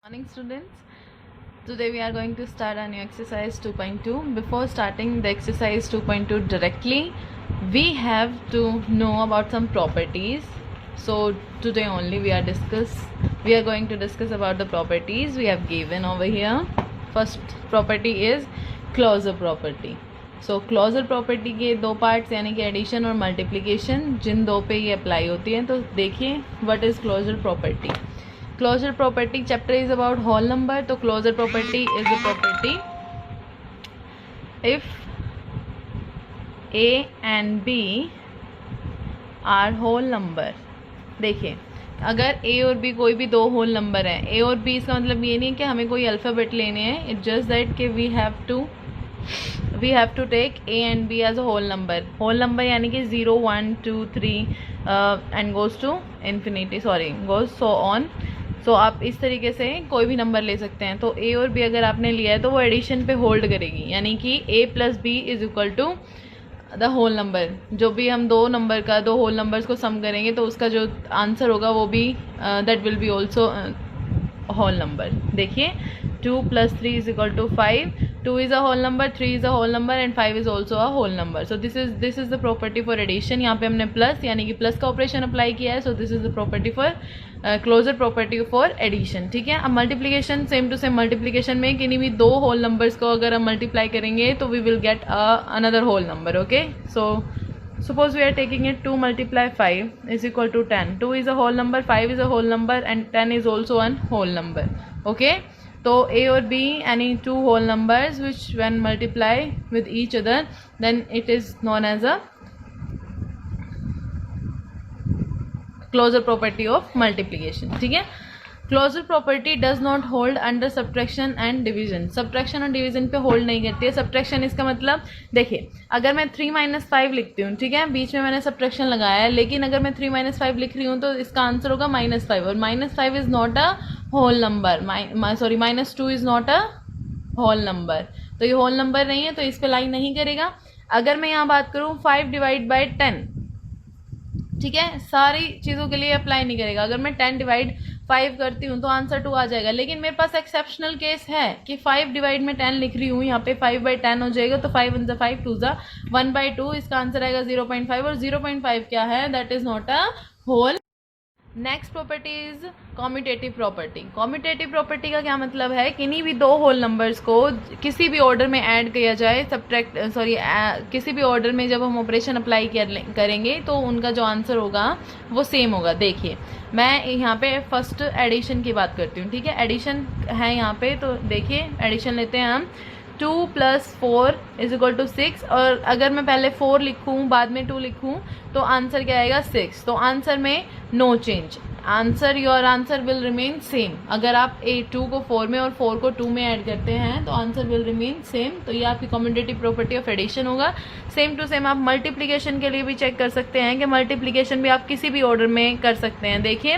Morning students, today we are going to start a new exercise 2.2. Before starting the exercise 2.2 directly, we have to know about some properties. So today only we are going to discuss about the properties we have given over here. First property is closure property. So closure property के दो parts यानी कि addition और multiplication, जिन दो पे ये apply होती है. तो देखिए what is closure property. Closure property chapter is about whole number. तो closure property is a property if A and B are whole number. देखिए अगर ए और बी कोई भी दो होल नंबर हैं, ए और बी, इसका मतलब ये नहीं है कि हमें कोई अल्फ़ाबेट लेने हैं. इट्स जस्ट दैट कि we have to take A and B as a whole number. Whole number यानी कि 0 1 2 3 and goes to infinity, goes so on. So आप इस तरीके से कोई भी नंबर ले सकते हैं. तो ए और बी अगर आपने लिया है तो वो एडिशन पे होल्ड करेगी, यानी कि A plus B is equal to the whole number. जो भी हम दो होल नंबर्स को सम करेंगे तो उसका जो आंसर होगा वो भी that will be also whole number. देखिए 2 + 3 is equal to 5. 2 is a whole number, 3 is a whole number and 5 is also a whole number. So this is the property for addition. यहाँ पे हमने plus यानी कि plus का operation apply किया है. So this is the property for closure property for addition. ठीक है. अब multiplication, same to same multiplication में किन्हीं भी दो होल नंबर्स को अगर हम मल्टीप्लाई करेंगे तो we will get another whole number. Okay. So suppose we are taking it 2 × 5 is equal to 10. 2 is a whole number, 5 is a whole number and 10 is also a whole number. Okay. So a or b, any two whole numbers which when multiply with each other then it is known as a closure property of multiplication. ठीक है. Closure property does not hold under subtraction and division. Subtraction और division पे hold नहीं करती है. Subtraction इसका मतलब देखिए अगर मैं 3 - 5 लिखती हूँ, ठीक है, बीच में मैंने सब्ट्रैक्शन लगाया है, लेकिन अगर मैं 3 - 5 लिख रही हूँ तो इसका आंसर होगा -5 और -5 is not a whole number. -2 is not a whole number. तो ये होल नंबर नहीं है तो इस पर लाइन नहीं करेगा. अगर मैं यहाँ बात करूँ 5 / 10, ठीक है, सारी चीज़ों के लिए अप्लाई नहीं करेगा. अगर मैं 10 / 5 करती हूँ तो आंसर 2 आ जाएगा. लेकिन मेरे पास एक्सेप्शनल केस है कि 5 / में 10 लिख रही हूँ, यहाँ पे 5/10 हो जाएगा. तो 5 × 5 2 1/2. इसका आंसर आएगा 0.5 और 0.5 क्या है, that is not a whole. Next property is commutative property. Commutative property का क्या मतलब है, किन्हीं भी दो होल नंबर्स को किसी भी ऑर्डर में ऐड किया जाए, किसी भी ऑर्डर में जब हम ऑपरेशन अप्लाई करेंगे तो उनका जो आंसर होगा वो सेम होगा. देखिए मैं यहाँ पे फर्स्ट एडिशन की बात करती हूँ. ठीक है, एडिशन है यहाँ पे. तो देखिए एडिशन लेते हैं हम. 2 + 4 इज इक्वल टू 6 और अगर मैं पहले 4 लिखूँ बाद में 2 लिखूँ तो आंसर क्या आएगा 6. तो आंसर में no change. Your answer will remain same. अगर आप 2 को 4 में और 4 को 2 में ऐड करते हैं तो आंसर विल रिमेन सेम. तो ये आपकी कम्यूटेटिव प्रॉपर्टी ऑफ एडिशन होगा. सेम टू सेम आप मल्टीप्लिकेशन के लिए भी चेक कर सकते हैं कि मल्टीप्लिकेशन भी आप किसी भी ऑर्डर में कर सकते हैं. देखिए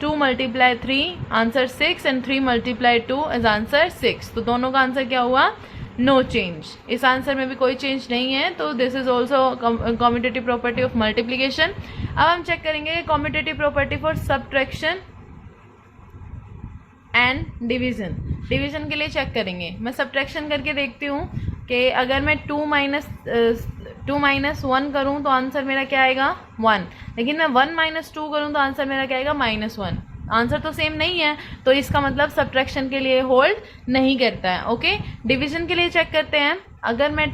2 × 3 आंसर 6 एंड 3 × 2 इज आंसर 6. तो दोनों का आंसर क्या हुआ, नो चेंज. इस आंसर में भी कोई चेंज नहीं है. तो this is also commutative property of multiplication. अब हम चेक करेंगे commutative property for subtraction and division. Division के लिए चेक करेंगे. मैं सब्ट्रैक्शन करके देखती हूँ कि अगर मैं 2 - 1 करूँ तो आंसर मेरा क्या आएगा 1. लेकिन मैं 1 - 2 करूँ तो आंसर मेरा क्या आएगा -1. आंसर तो सेम नहीं है तो इसका मतलब सब्ट्रैक्शन के लिए होल्ड नहीं करता है. ओके. डिवीजन के लिए चेक करते हैं. अगर मैं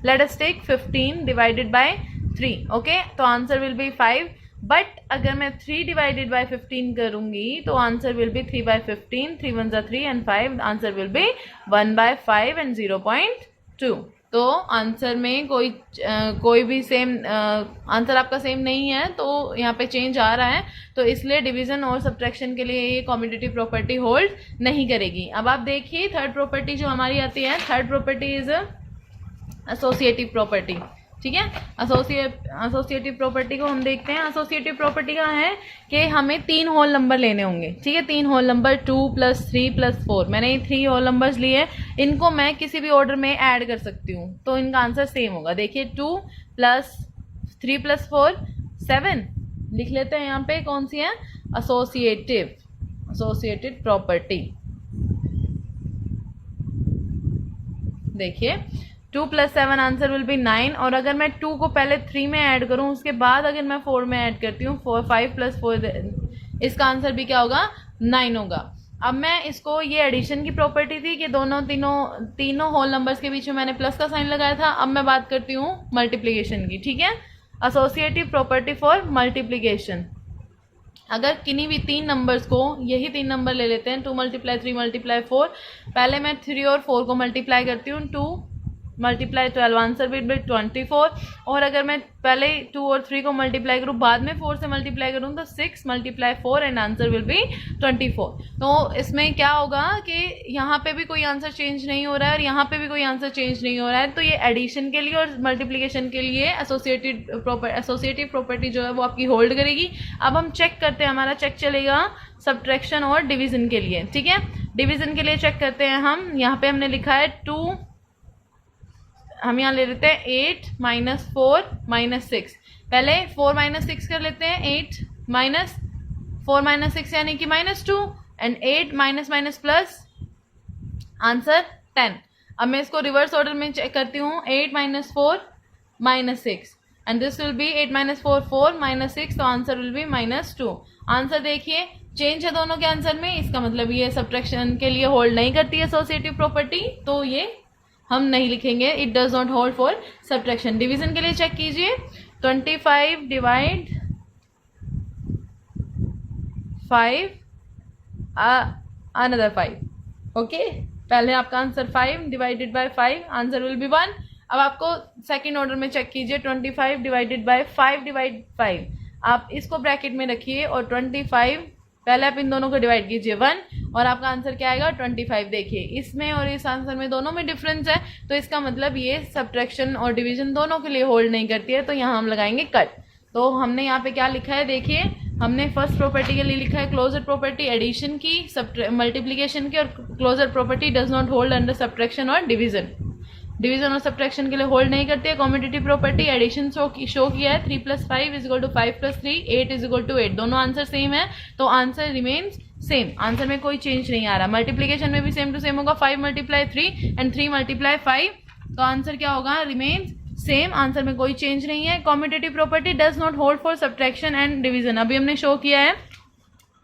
लेट अस टेक 15 / 3. ओके. तो आंसर विल बी 5. बट अगर मैं 3 / 15 करूंगी तो answer will be 3/15. 3 × 1 = 3 and 5. Answer will be 1/5 and 0.2. तो आंसर में कोई भी सेम आंसर आपका सेम नहीं है तो यहाँ पे चेंज आ रहा है. तो इसलिए डिवीजन और सब्ट्रैक्शन के लिए ये कम्यूटेटिव प्रॉपर्टी होल्ड नहीं करेगी. अब आप देखिए थर्ड प्रॉपर्टी जो हमारी आती है. Third property is associative property. ठीक है, एसोसिएटिव प्रॉपर्टी को हम देखते हैं. एसोसिएटिव प्रॉपर्टी का है कि हमें 3 होल नंबर लेने होंगे. ठीक है, 3 होल नंबर 2 + 3 + 4. मैंने ये 3 होल नंबर्स लिए, इनको मैं किसी भी ऑर्डर में ऐड कर सकती हूँ तो इनका आंसर सेम होगा. देखिए 2 + 3 + 4 7 लिख लेते हैं. यहाँ पे कौन सी है, एसोसिएटिव. Associated property. देखिए 2 + 7 आंसर विल बी 9, और अगर मैं 2 को पहले 3 में ऐड करूं उसके बाद अगर मैं 4 में ऐड करती हूँ 5 + 4, इसका आंसर भी क्या होगा 9 होगा। अब मैं इसको, ये एडिशन की प्रॉपर्टी थी कि तीनों होल नंबर्स के बीच में मैंने प्लस का साइन लगाया था। अब मैं बात करती हूँ मल्टीप्लिकेशन की, ठीक है। एसोसिएटिव प्रॉपर्टी फॉर मल्टीप्लिकेशन, अगर किन्हीं भी 3 नंबर्स को, यही 3 नंबर ले लेते हैं 2 × 3 × 4, पहले मैं 3 और 4 को मल्टीप्लाई करती हूँ, 2 × 12 आंसर विल बी 24, और अगर मैं पहले 2 और 3 को मल्टीप्लाई करूँ बाद में 4 से मल्टीप्लाई करूँ तो 6 × 4 एंड आंसर विल बी 24। तो इसमें क्या होगा कि यहाँ पे भी कोई आंसर चेंज नहीं हो रहा है और यहाँ पे भी कोई आंसर चेंज नहीं हो रहा है। तो ये एडिशन के लिए और मल्टीप्लिकेशन के लिए एसोसिएटिव प्रॉपर्टी जो है वो आपकी होल्ड करेगी। अब हम चेक करते हैं, हमारा चेक चलेगा सब्ट्रैक्शन और डिवीजन के लिए, ठीक है। डिवीजन के लिए चेक करते हैं हम, यहाँ पे हमने लिखा है 2, हम यहाँ ले लेते हैं 8 - 4 - 6, पहले 4 - 6 कर लेते हैं, 8 - 4 - 6 यानी कि -2, एंड 8 माइनस प्लस आंसर 10। अब मैं इसको रिवर्स ऑर्डर में चेक करती हूँ, 8 - 4 - 6 एंड दिस विल बी 8 - 4 4 - 6, तो आंसर विल बी -2। आंसर देखिए चेंज है दोनों के आंसर में, इसका मतलब ये सब्ट्रैक्शन के लिए होल्ड नहीं करती है एसोसिएटिव प्रॉपर्टी, तो ये हम नहीं लिखेंगे, it does not hold for subtraction. Division के लिए चेक कीजिए, 25 डिवाइड 5 अनदर 5, ओके। पहले आपका answer 5 divided by 5, answer will be 1। अब आपको सेकंड ऑर्डर में चेक कीजिए, 25 डिवाइडेड बाय 5 डिवाइड 5, आप इसको ब्रैकेट में रखिए और 25 पहले आप इन दोनों को डिवाइड कीजिए 1, और आपका आंसर क्या आएगा 25। देखिए इसमें और इस आंसर में दोनों में डिफरेंस है, तो इसका मतलब ये सब्ट्रैक्शन और डिवीजन दोनों के लिए होल्ड नहीं करती है, तो यहाँ हम लगाएंगे कट। तो हमने यहाँ पे क्या लिखा है, देखिए हमने फर्स्ट प्रॉपर्टी के लिए लिखा है क्लोजर प्रॉपर्टी एडिशन की, मल्टीप्लिकेशन की, और closure property does not hold under subtraction और डिवीजन। डिवीजन और सब्ट्रैक्शन के लिए होल्ड नहीं करती है। कॉम्पिटिटिव प्रॉपर्टी एडिशन शो किया है, 3 + 5 = 5 + 3, 8 = 8, दोनों आंसर सेम है, तो आंसर रिमेन्स सेम, आंसर में कोई चेंज नहीं आ रहा। मल्टीप्लिकेशन में भी सेम टू सेम होगा, 5 × 3 एंड 3 × 5, तो आंसर क्या होगा रिमेन्स सेम, आंसर में कोई चेंज नहीं है। Competitive property does not hold for subtraction and division, अभी हमने शो किया है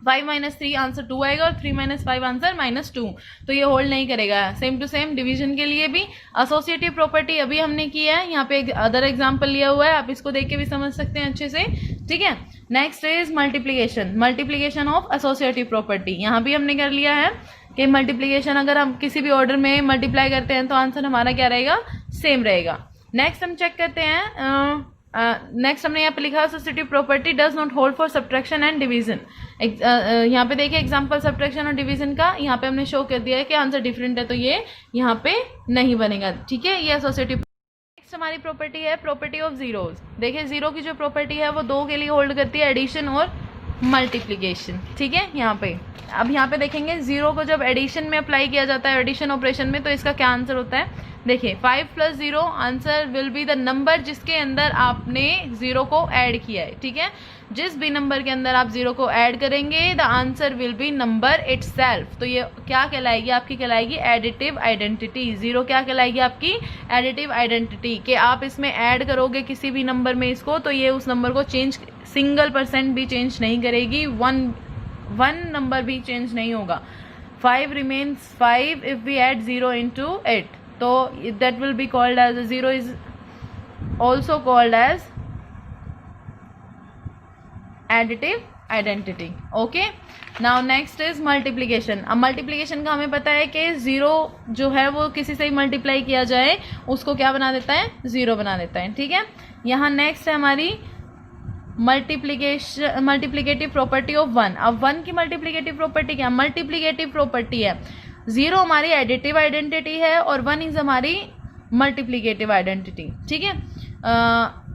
5 - 3 आंसर 2 आएगा और 3 - 5 आंसर -2, तो ये होल्ड नहीं करेगा। सेम टू सेम डिवीजन के लिए भी। एसोसिएटिव प्रॉपर्टी अभी हमने किया है, यहाँ पे एक अदर एग्जांपल लिया हुआ है, आप इसको देख के भी समझ सकते हैं अच्छे से, ठीक है। Next is multiplication of associative property. यहाँ भी हमने कर लिया है कि मल्टीप्लिकेशन अगर हम किसी भी ऑर्डर में मल्टीप्लाई करते हैं तो आंसर हमारा क्या रहेगा, सेम रहेगा। नेक्स्ट हम चेक करते हैं, नेक्स्ट हमने यहाँ पे लिखा associative property does not hold for subtraction and division. यहाँ पे देखिए एग्जांपल सब्ट्रैक्शन और डिवीजन का, यहाँ पे हमने शो कर दिया है कि आंसर डिफरेंट है, तो ये यहाँ पे नहीं बनेगा, ठीक है। ये एसोसिएटिव। नेक्स्ट हमारी प्रॉपर्टी है प्रॉपर्टी ऑफ जीरोज। देखिए जीरो की जो प्रॉपर्टी है वो 2 के लिए होल्ड करती है, एडिशन और मल्टीप्लिकेशन, ठीक है। यहाँ पे अब यहाँ पे देखेंगे जीरो को जब एडिशन में अप्लाई किया जाता है, एडिशन ऑपरेशन में, तो इसका क्या आंसर होता है, देखिए 5 + 0 answer will be the number जिसके अंदर आपने 0 को ऐड किया है, ठीक है। जिस भी नंबर के अंदर आप 0 को ऐड करेंगे the answer will be number itself, तो ये क्या कहलाएगी, आपकी कहलाएगी एडिटिव आइडेंटिटी। 0 क्या कहलाएगी आपकी एडिटिव आइडेंटिटी, कि आप इसमें ऐड करोगे किसी भी नंबर में इसको, तो ये उस नंबर को चेंज सिंगल % भी चेंज नहीं करेगी, वन नंबर भी चेंज नहीं होगा। 5 remains 5 if we add 0 into it, तो that will be called as 0 is also called as additive identity, okay। now next is multiplication। अब मल्टीप्लिकेशन का हमें पता है कि 0 जो है वो किसी से ही मल्टीप्लाई किया जाए उसको क्या बना देता है, 0 बना देता है, ठीक है। यहाँ नेक्स्ट है हमारी मल्टीप्लिकेटिव प्रॉपर्टी ऑफ 1। अब 1 की मल्टीप्लिकेटिव प्रॉपर्टी क्या, मल्टीप्लिकेटिव प्रॉपर्टी है। 0 हमारी एडिटिव आइडेंटिटी है और 1 इज हमारी मल्टीप्लिकेटिव आइडेंटिटी, ठीक है।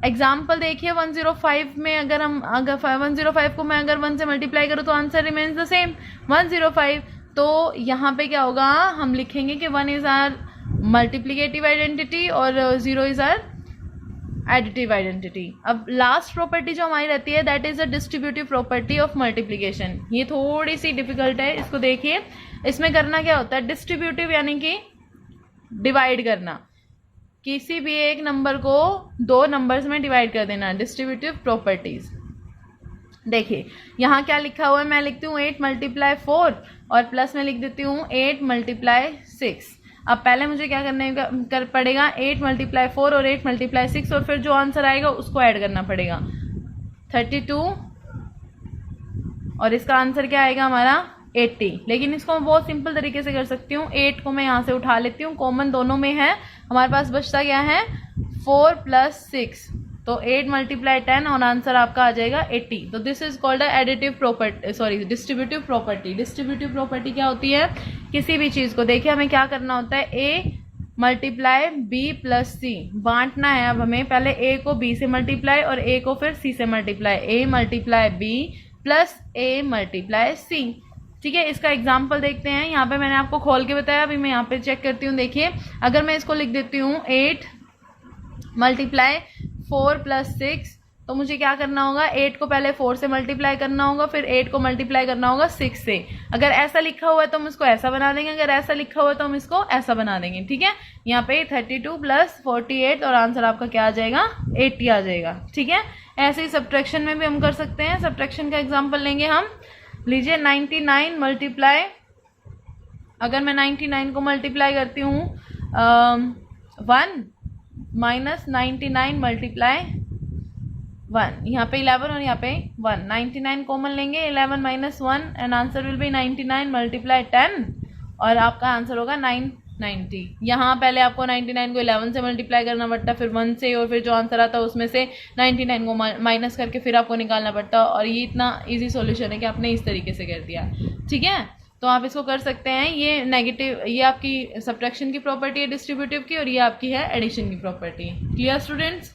एग्जाम्पल देखिए 105 में अगर 105 को मैं अगर 1 से मल्टीप्लाई करूँ तो आंसर रिमेन्स द सेम 105। तो यहाँ पे क्या होगा, हम लिखेंगे कि 1 इज आर मल्टीप्लिकेटिव आइडेंटिटी और 0 इज आर एडिटिव आइडेंटिटी। अब लास्ट प्रॉपर्टी जो हमारी रहती है that is a distributive property of multiplication. ये थोड़ी सी डिफिकल्ट है, इसको देखिए। इसमें करना क्या होता है, डिस्ट्रीब्यूटिव यानी कि डिवाइड करना, किसी भी एक नंबर को दो नंबर्स में डिवाइड कर देना, डिस्ट्रीब्यूटिव प्रॉपर्टीज। देखिए यहाँ क्या लिखा हुआ है, मैं लिखती हूँ 8 × 4 और प्लस में लिख देती हूँ 8 × 6। अब पहले मुझे क्या करने पड़ेगा, 8 × 4 और 8 × 6 और फिर जो आंसर आएगा उसको ऐड करना पड़ेगा 32 और इसका आंसर क्या आएगा हमारा 80। लेकिन इसको मैं बहुत सिंपल तरीके से कर सकती हूँ, 8 को मैं यहाँ से उठा लेती हूँ, कॉमन दोनों में है, हमारे पास बचता क्या है 4 + 6, तो 8 × 10 और आंसर आपका आ जाएगा 80। तो this is called additive property, sorry distributive property. Distributive property क्या होती है, किसी भी चीज़ को देखिए हमें क्या करना होता है, A × B + C बांटना है। अब हमें पहले A को B से मल्टीप्लाई और A को फिर C से multiply, A × B + A × C। ठीक है, इसका एग्जाम्पल देखते हैं। यहाँ पे मैंने आपको खोल के बताया, अभी मैं यहाँ पे चेक करती हूँ। देखिए अगर मैं इसको लिख देती हूँ 8 × 4 + 6, तो मुझे क्या करना होगा, 8 को पहले 4 से मल्टीप्लाई करना होगा, फिर 8 को मल्टीप्लाई करना होगा 6 से। अगर ऐसा लिखा हुआ है तो हम इसको ऐसा बना देंगे, अगर ऐसा लिखा हुआ है तो हम इसको ऐसा बना देंगे। ठीक है, यहाँ पे 32 + 48 और आंसर आपका क्या आ जाएगा 80 आ जाएगा। ठीक है, ऐसे ही सब्ट्रैक्शन में भी हम कर सकते हैं। सब्ट्रैक्शन का एग्जाम्पल लेंगे हम, लीजिए 99 × अगर मैं 99 को मल्टीप्लाई करती हूँ 1 - 99 × 1, यहाँ पे 11 और यहाँ पे 1, 99 कॉमन लेंगे, 11 - 1 एंड आंसर विल बी 99 × 10 और आपका आंसर होगा 990। यहाँ पहले आपको 99 को 11 से मल्टीप्लाई करना पड़ता, फिर 1 से, और फिर जो आंसर आता है उसमें से 99 को माइनस करके फिर आपको निकालना पड़ता। और ये इतना इजी सॉल्यूशन है कि आपने इस तरीके से कर दिया। ठीक है, तो आप इसको कर सकते हैं। ये नेगेटिव, ये आपकी सब्ट्रैक्शन की प्रॉपर्टी है डिस्ट्रीब्यूटिव की, और ये आपकी है एडिशन की प्रॉपर्टी। Clear students?